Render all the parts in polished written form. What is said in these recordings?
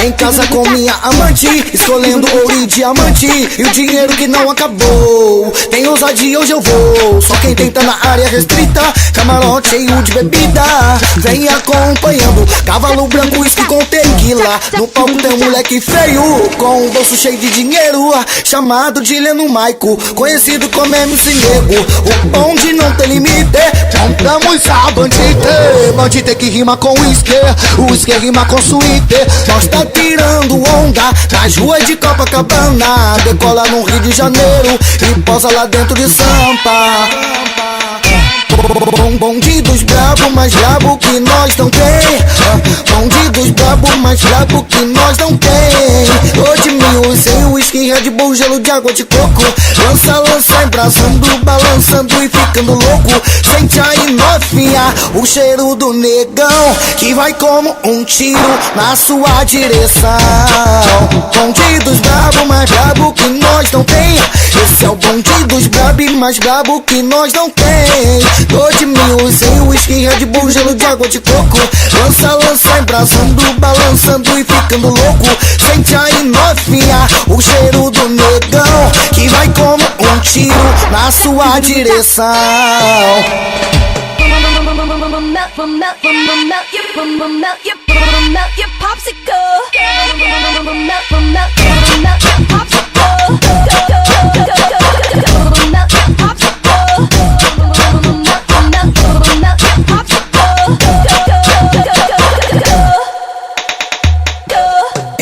Em casa com minha amante, escolhendo ouro e diamante, e o dinheiro que não acabou. Tem ousadia, hoje eu vou. Só quem tenta na área restrita, camarote cheio de bebida. Vem acompanhando, cavalo branco, uísque com tequila. No palco tem um moleque feio, com um bolso cheio de dinheiro, chamado de Leno Maico, conhecido como MC Nego. O bonde não tem limite, compramos a bandite. Bandite que rima com uísque, o uísque rima com suíte. Nós tá tirando onda nas ruas de Copacabana, decola no Rio de Janeiro e posa lá dentro de Sampa. Bonde dos brabo, mais brabo que nós não tem. Bonde dos brabo, mais brabo que nós não tem. Hoje mil sem uísque, Red Bull, gelo de água de coco. Lança, embrasando, balançando e ficando louco. Sente aí novinha, o cheiro do negão, que vai como um tiro na sua direção. Bonde dos brabo, mais brabo que nós não tem. Esse é o bonde dos brabo, mais brabo que nós não tem. Hoje mil sem uísque, Red Bull, gelo de água de coco. Lança, embrasando, balançando e ficando louco. Sente aí novinha, o cheiro do negão, que vai como um tiro na sua direção.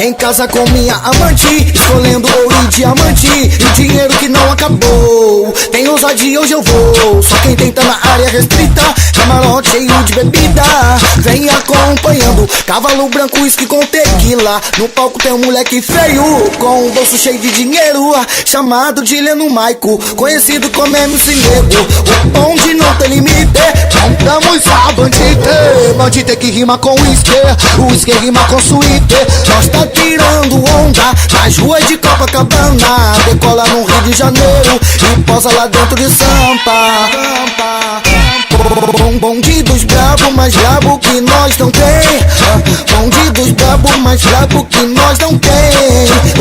Em casa com minha amante, escolhendo ouro e diamante, e o dinheiro que não acabou. Tem ousadia, hoje eu vou. Só quem tenta na área restrita, camarote cheio de bebida. Vem acompanhando, cavalo branco, uísque com tequila. No palco tem um moleque feio, com um bolso cheio de dinheiro, chamado de Leno Maico, conhecido como MC Nego. O bonde não tem limite, compramos a bandite. Bandite que rima com uísque, o uísque rima com suíte. Nós tá tirando onda nas ruas de Copacabana, decola no Rio de Janeiro e posa lá dentro de Sampa. Bonde dos brabo, mais brabo que nós não tem. Bonde dos brabo, mais brabo que nós não tem.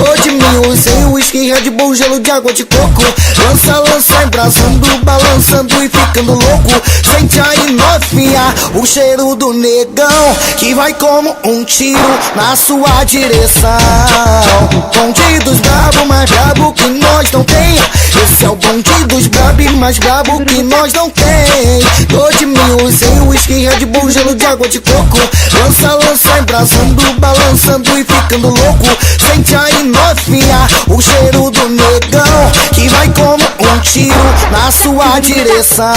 Hoje mil sem uísque, Red Bull, gelo de água de coco. Lança, embrasando, balançando e ficando louco. Sente aí novinha, o cheiro do negão, que vai como um tiro na sua direção. Bonde dos brabo, mais brabo que nós não tem. Esse é o bonde dos brabo, mais brabo que nós não tem. Hoje mil sem uísque, Red Bull, gelo de água de coco. Lança, embrasando, balançando e ficando louco. Sente aí novinha, o cheiro do negão, que vai como um tiro na sua direção.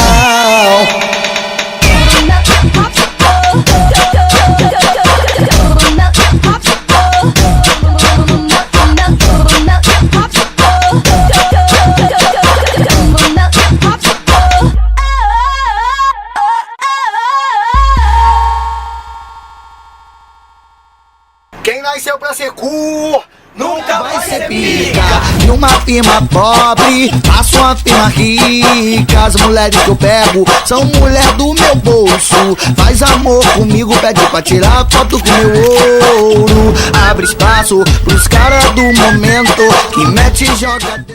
Quem nasceu pra ser cu nunca vai ser pica. E uma firma pobre, faço uma firma rica. As mulheres que eu pego são mulher do meu bolso. Faz amor comigo, pede pra tirar foto com meu ouro. Abre espaço pros caras do momento que mete e joga.